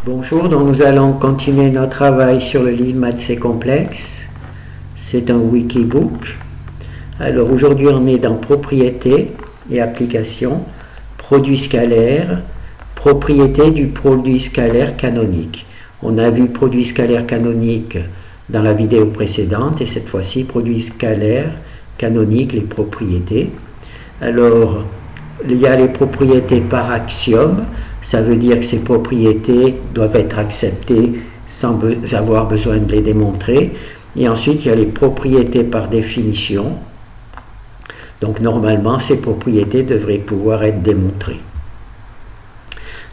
Bonjour, donc nous allons continuer notre travail sur le livre Maths c'est complexe. C'est un wikibook. Alors aujourd'hui on est dans propriété et application, produit scalaire, propriété du produit scalaire canonique. On a vu produit scalaire canonique dans la vidéo précédente et cette fois-ci produit scalaire canonique, les propriétés. Alors il y a les propriétés par axiome. Ça veut dire que ces propriétés doivent être acceptées sans avoir besoin de les démontrer. Et ensuite, il y a les propriétés par définition. Donc, normalement, ces propriétés devraient pouvoir être démontrées.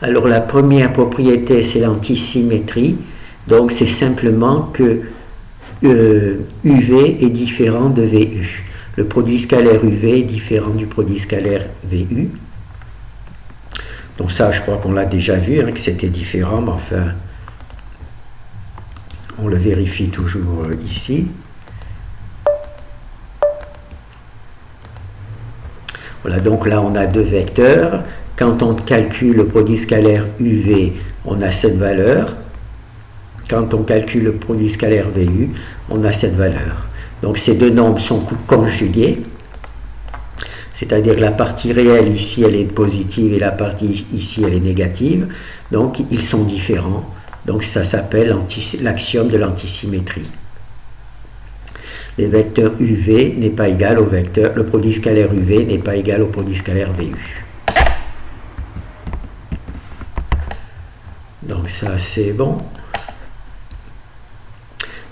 Alors, la première propriété, c'est l'antisymétrie. Donc, c'est simplement que UV est différent de VU. Le produit scalaire UV est différent du produit scalaire VU. Donc ça, je crois qu'on l'a déjà vu, que c'était différent, mais enfin, on le vérifie toujours ici. Voilà, donc là, on a deux vecteurs. Quand on calcule le produit scalaire UV, on a cette valeur. Quand on calcule le produit scalaire VU, on a cette valeur. Donc ces deux nombres sont conjugués. C'est-à-dire que la partie réelle ici, elle est positive et la partie ici, elle est négative. Donc, ils sont différents. Donc, ça s'appelle l'axiome de l'antisymétrie. Les vecteurs UV n'est pas égal au vecteur, le produit scalaire UV n'est pas égal au produit scalaire VU. Donc, ça, c'est bon.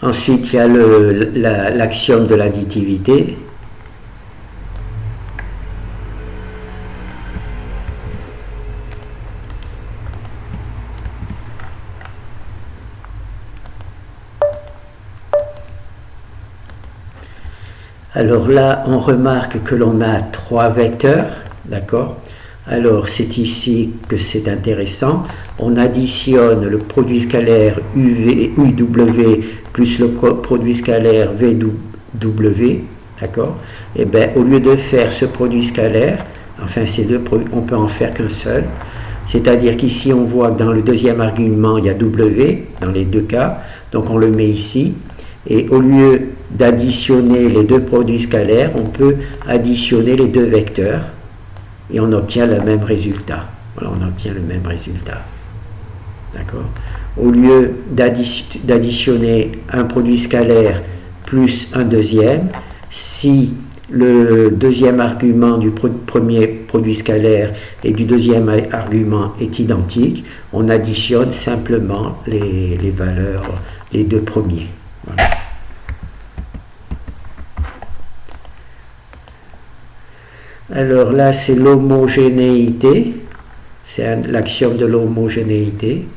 Ensuite, il y a l'axiome de l'additivité. Alors là, on remarque que l'on a trois vecteurs, d'accord? Alors c'est ici que c'est intéressant. On additionne le produit scalaire UW plus le produit scalaire VW, d'accord? Et bien, au lieu de faire ce produit scalaire, enfin ces deux produits, on peut en faire qu'un seul. C'est-à-dire qu'ici, on voit que dans le deuxième argument, il y a W, dans les deux cas. Donc on le met ici. Et au lieu d'additionner les deux produits scalaires, on peut additionner les deux vecteurs et on obtient le même résultat. Voilà, on obtient le même résultat. D'accord? Au lieu d'additionner un produit scalaire plus un deuxième, si le deuxième argument du premier produit scalaire et du deuxième argument est identique, on additionne simplement les valeurs, les deux premiers. Voilà. Alors là, c'est l'homogénéité, c'est l'axiome de l'homogénéité.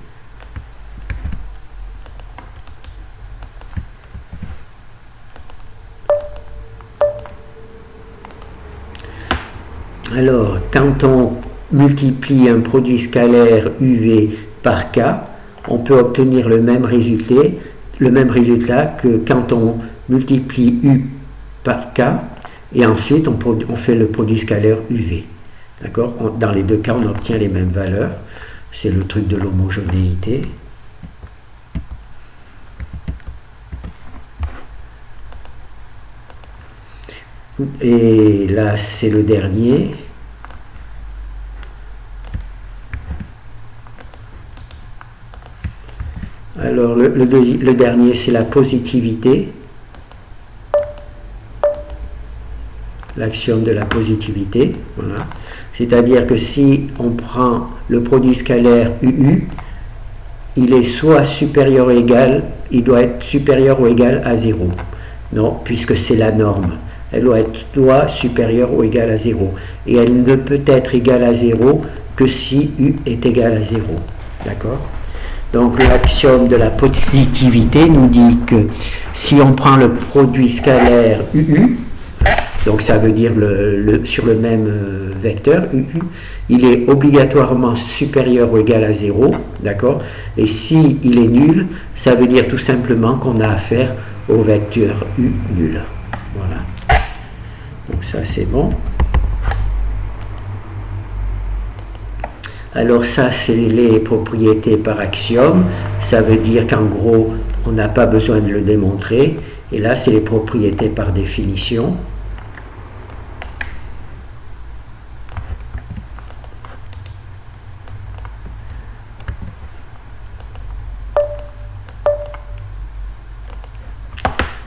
Alors, quand on multiplie un produit scalaire UV par K, on peut obtenir le même résultat que quand on multiplie U par K et ensuite on fait le produit scalaire UV. D'accord? Dans les deux cas, on obtient les mêmes valeurs. C'est le truc de l'homogénéité. Et là, c'est le dernier. Alors, le dernier, c'est la positivité. L'axiome de la positivité. Voilà. C'est-à-dire que si on prend le produit scalaire UU, il est soit supérieur ou égal, il doit être supérieur ou égal à 0. Non, puisque c'est la norme. Elle doit être supérieure ou égale à 0. Et elle ne peut être égale à 0 que si U est égal à 0. D'accord? Donc l'axiome de la positivité nous dit que si on prend le produit scalaire UU, donc ça veut dire sur le même vecteur UU, il est obligatoirement supérieur ou égal à 0, d'accord? Et si il est nul, ça veut dire tout simplement qu'on a affaire au vecteur U nul. Voilà. Donc ça c'est bon. Alors ça, c'est les propriétés par axiome. Ça veut dire qu'en gros, on n'a pas besoin de le démontrer. Et là, c'est les propriétés par définition.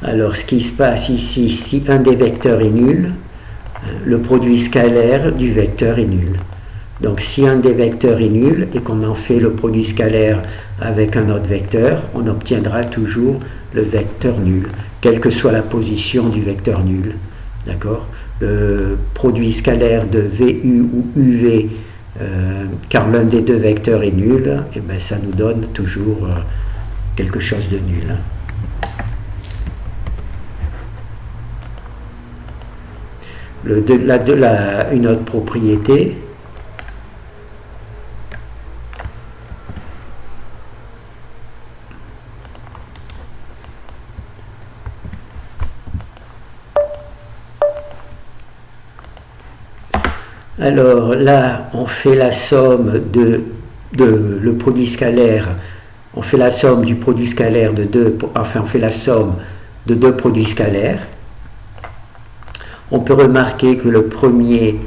Alors, ce qui se passe ici, si un des vecteurs est nul, le produit scalaire du vecteur est nul. Donc, si un des vecteurs est nul et qu'on en fait le produit scalaire avec un autre vecteur, on obtiendra toujours le vecteur nul, quelle que soit la position du vecteur nul. D'accord ? Le produit scalaire de VU ou UV, car l'un des deux vecteurs est nul, et bien ça nous donne toujours quelque chose de nul. Une autre propriété, alors là on fait la somme le produit scalaire, on fait la somme du produit scalaire de deux, enfin on fait la somme de deux produits scalaires. On peut remarquer que le premier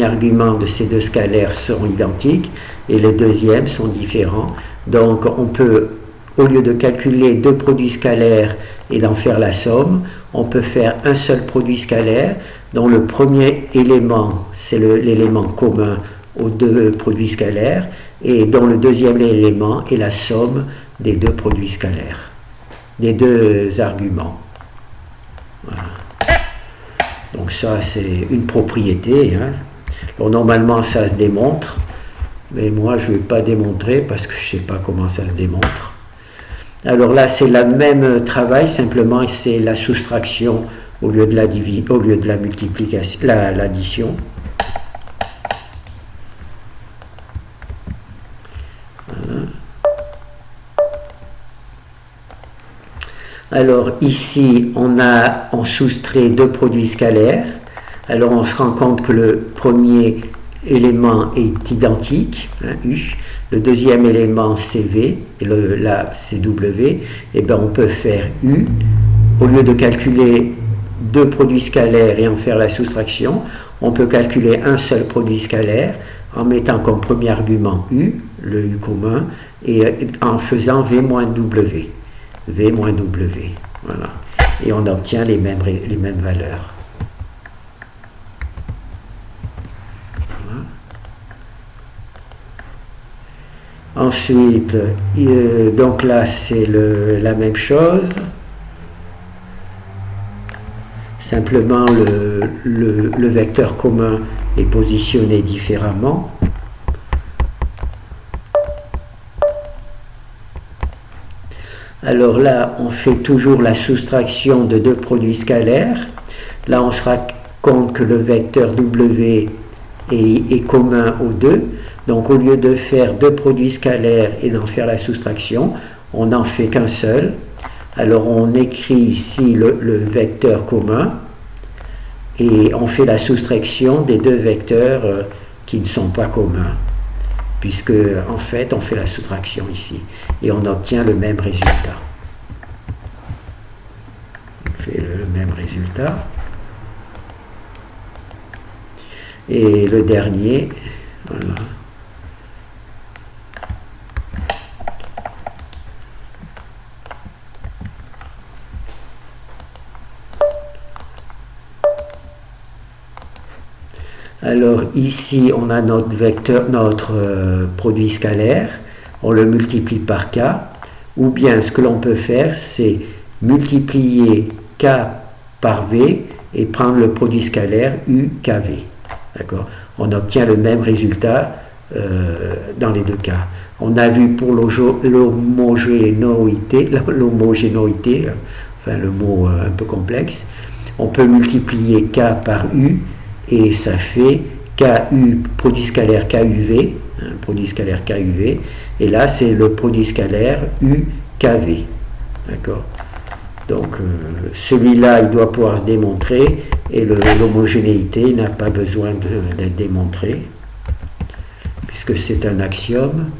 argument de ces deux scalaires sont identiques et les deuxièmes sont différents. Donc on peut, au lieu de calculer deux produits scalaires et d'en faire la somme, on peut faire un seul produit scalaire dont le premier élément, c'est l'élément commun aux deux produits scalaires et dont le deuxième élément est la somme des deux produits scalaires, des deux arguments. Voilà. Donc ça, c'est une propriété. Hein. Alors, normalement, ça se démontre, mais moi, je ne vais pas démontrer parce que je ne sais pas comment ça se démontre. Alors là, c'est le même travail, simplement, c'est la soustraction au lieu de la multiplication, l'addition. Voilà. Alors ici, on soustrait deux produits scalaires. Alors on se rend compte que le premier élément est identique, hein, U. Le deuxième élément c'est V, et là c'est W. Et bien on peut faire U. Au lieu de calculer deux produits scalaires et en faire la soustraction, on peut calculer un seul produit scalaire en mettant comme premier argument U, le U commun, et en faisant V moins W. V moins W, voilà. Et on obtient les mêmes valeurs. Voilà. Ensuite, donc là c'est la même chose. Simplement le vecteur commun est positionné différemment. Alors là, on fait toujours la soustraction de deux produits scalaires. Là, on se rend compte que le vecteur W est commun aux deux. Donc, au lieu de faire deux produits scalaires et d'en faire la soustraction, on n'en fait qu'un seul. Alors, on écrit ici le vecteur commun et on fait la soustraction des deux vecteurs qui ne sont pas communs, puisque en fait on fait la soustraction ici et on obtient le même résultat. On fait le même résultat. Et le dernier, voilà. Alors ici, on a notre vecteur, notre produit scalaire, on le multiplie par k, ou bien ce que l'on peut faire, c'est multiplier k par v et prendre le produit scalaire ukv. D'accord ? On obtient le même résultat dans les deux cas. On a vu pour l'homogénéité, enfin le mot un peu complexe, on peut multiplier k par u et ça fait KU, produit scalaire KUV, produit scalaire KUV, et là c'est le produit scalaire UKV. D'accord ? Donc celui-là il doit pouvoir se démontrer et l'homogénéité n'a pas besoin d'être démontrée. puisque c'est un axiome.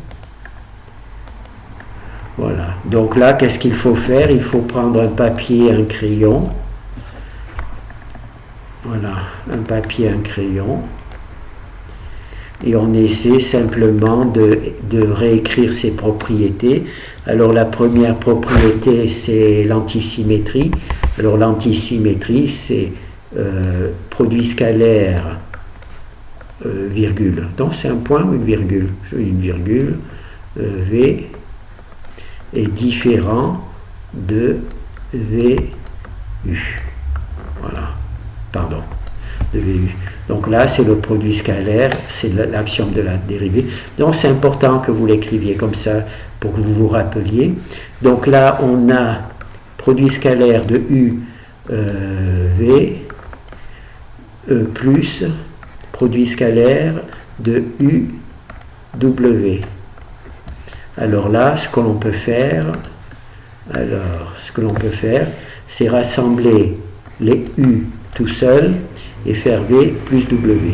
Voilà. Donc là, qu'est-ce qu'il faut faire? Il faut prendre un papier, un crayon. Voilà, un papier, un crayon. Et on essaie simplement de réécrire ces propriétés. Alors la première propriété, c'est l'antisymétrie. Alors l'antisymétrie, c'est produit scalaire, virgule. Donc c'est un point ou une virgule? Une virgule, V est différent de VU. Voilà, pardon, de VU. Donc là, c'est le produit scalaire, c'est l'axiome de la dérivée. Donc c'est important que vous l'écriviez comme ça pour que vous vous rappeliez. Donc là, on a produit scalaire de U, V, plus produit scalaire de U, W. Alors là, ce que l'on peut faire, c'est rassembler les U tout seul et faire V plus W.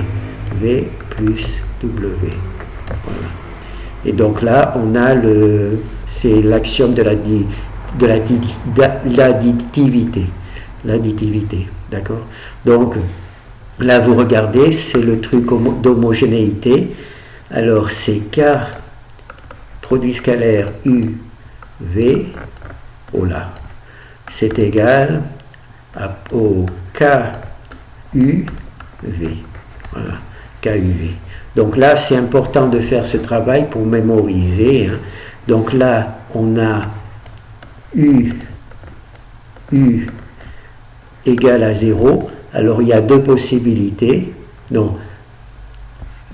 V plus W. Voilà. Et donc là, on a c'est l'axiome de l'additivité. L'additivité, d'accord? Donc, là, vous regardez, c'est le truc d'homogénéité. Alors, c'est K produit scalaire U, V, oh là, c'est égal au K, U, V. Voilà, K, U, V. Donc là, c'est important de faire ce travail pour mémoriser. Hein. Donc là, on a U égale à 0. Alors, il y a deux possibilités. Non,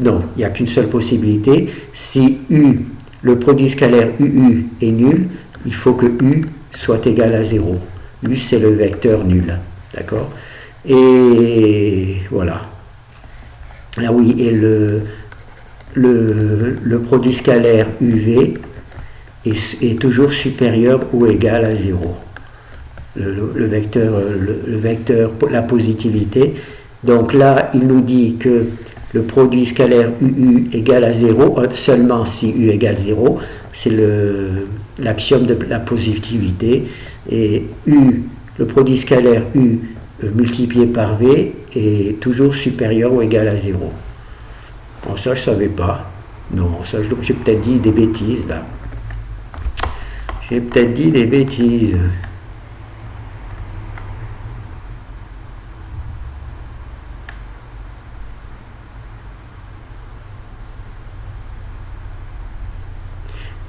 il n'y a qu'une seule possibilité. Si U, le produit scalaire UU est nul, il faut que U soit égal à 0. U, c'est le vecteur nul. D'accord? Et voilà. Ah oui, et le produit scalaire UV est toujours supérieur ou égal à 0. Le vecteur, la positivité. Donc là, il nous dit que le produit scalaire UU égale à 0, seulement si U égale 0, c'est l'axiome de la positivité. Et U, le produit scalaire U multiplié par V est toujours supérieur ou égal à 0. Bon, ça, je ne savais pas. Non, ça, j'ai peut-être dit des bêtises, là. J'ai peut-être dit des bêtises.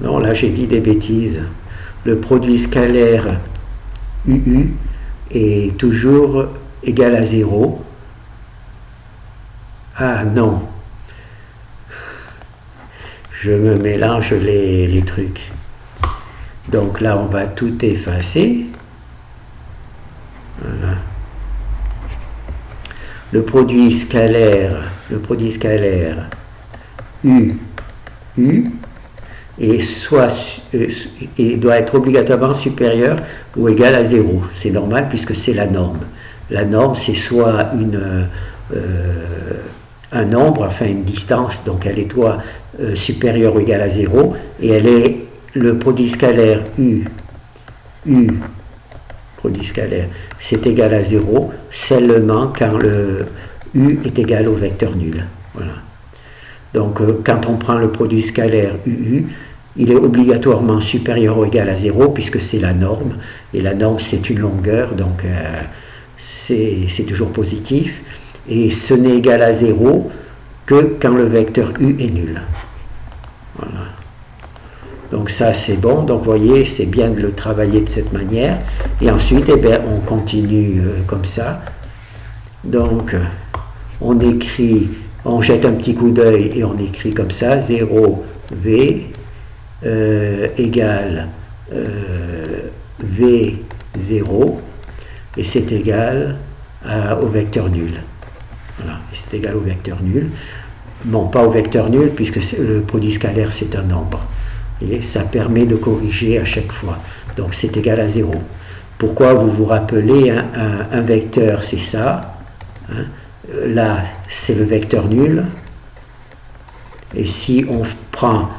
Non, là j'ai dit des bêtises. Le produit scalaire UU est toujours égal à 0. Ah non. Je me mélange les trucs. Donc là, on va tout effacer. Voilà. Le produit scalaire U et doit être obligatoirement supérieur ou égal à 0. C'est normal puisque c'est la norme. La norme, c'est soit un nombre, enfin une distance, donc elle est soit supérieure ou égale à 0, et elle est le produit scalaire U, produit scalaire, c'est égal à 0 seulement quand le U est égal au vecteur nul. Voilà. Donc quand on prend le produit scalaire UU, il est obligatoirement supérieur ou égal à 0 puisque c'est la norme, et la norme c'est une longueur, donc c'est toujours positif, et ce n'est égal à 0 que quand le vecteur U est nul. Voilà. Donc ça c'est bon, donc vous voyez, c'est bien de le travailler de cette manière, et ensuite eh bien, on continue comme ça. Donc on écrit, on jette un petit coup d'œil et on écrit comme ça, 0V égale V0, et c'est égal au vecteur nul. Voilà, et c'est égal au vecteur nul. Bon, pas au vecteur nul, puisque le produit scalaire c'est un nombre. Et ça permet de corriger à chaque fois. Donc c'est égal à 0. Pourquoi vous vous rappelez, hein, un vecteur c'est ça, hein, là c'est le vecteur nul, Et si on prend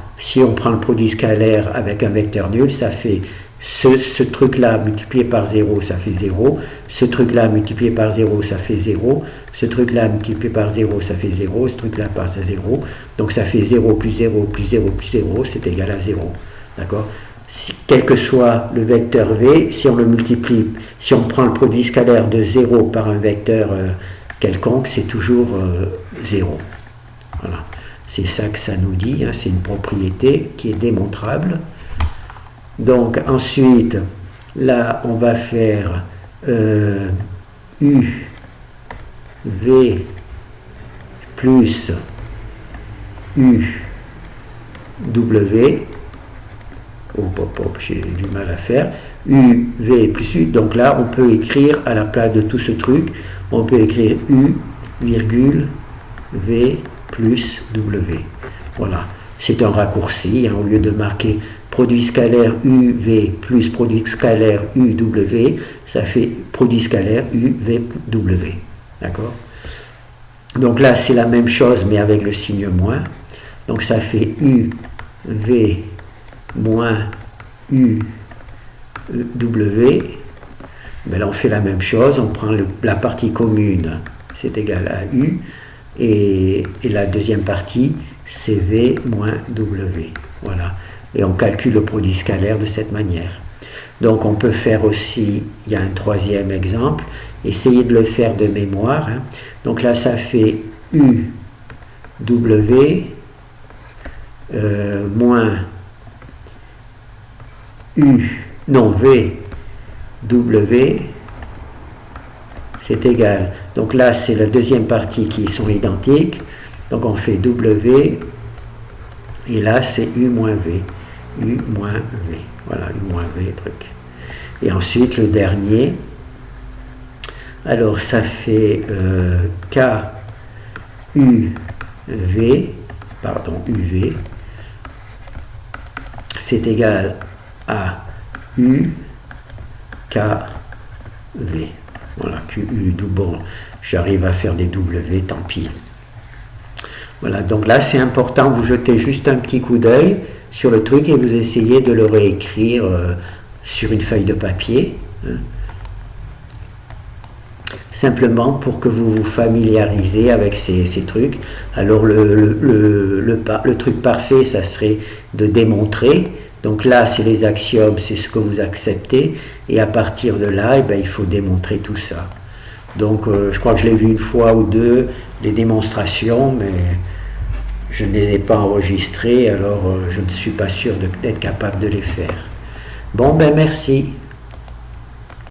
le produit scalaire avec un vecteur nul, ça fait ce truc-là multiplié par 0, ça fait 0. Ce truc-là multiplié par 0, ça fait 0. Ce truc-là multiplié par 0, ça fait 0. Ce truc-là par 0. Donc ça fait 0 plus 0 plus 0 plus 0, c'est égal à 0. D'accord ? Quel que soit le vecteur V, si on le multiplie, si on prend le produit scalaire de 0 par un vecteur quelconque, c'est toujours 0. Voilà. C'est ça que ça nous dit, hein, c'est une propriété qui est démontrable. Donc ensuite, là on va faire U, V plus U, W. J'ai du mal à faire. U, V plus U. Donc là, on peut écrire à la place de tout ce truc, on peut écrire U, virgule, V plus W. Voilà. C'est un raccourci. Hein, au lieu de marquer produit scalaire U, V plus produit scalaire U, W, ça fait produit scalaire U, V, W. D'accord ? Donc là, c'est la même chose, mais avec le signe moins. Donc ça fait U, V moins U, W. Mais là, on fait la même chose. On prend la partie commune, c'est égal à U. Et la deuxième partie, c'est V moins W. Voilà. Et on calcule le produit scalaire de cette manière. Donc on peut faire aussi, il y a un troisième exemple, essayez de le faire de mémoire. Hein. Donc là, ça fait U, W, moins V, W, c'est égal. Donc là, c'est la deuxième partie qui sont identiques. Donc on fait W, et là, c'est U moins V. U moins V. Voilà, U moins V, truc. Et ensuite, le dernier. Alors, ça fait K, U, V, pardon, UV. C'est égal à U, K, V. Voilà, QU, bon, j'arrive à faire des W, tant pis. Voilà, donc là, c'est important, vous jetez juste un petit coup d'œil sur le truc et vous essayez de le réécrire sur une feuille de papier. Hein. Simplement pour que vous vous familiarisez avec ces trucs. Alors le truc parfait, ça serait de démontrer. Donc là, c'est les axiomes, c'est ce que vous acceptez. Et à partir de là, eh ben, il faut démontrer tout ça. Donc je crois que je l'ai vu une fois ou deux, des démonstrations, mais je ne les ai pas enregistrées, alors je ne suis pas sûr d'être capable de les faire. Bon, ben merci.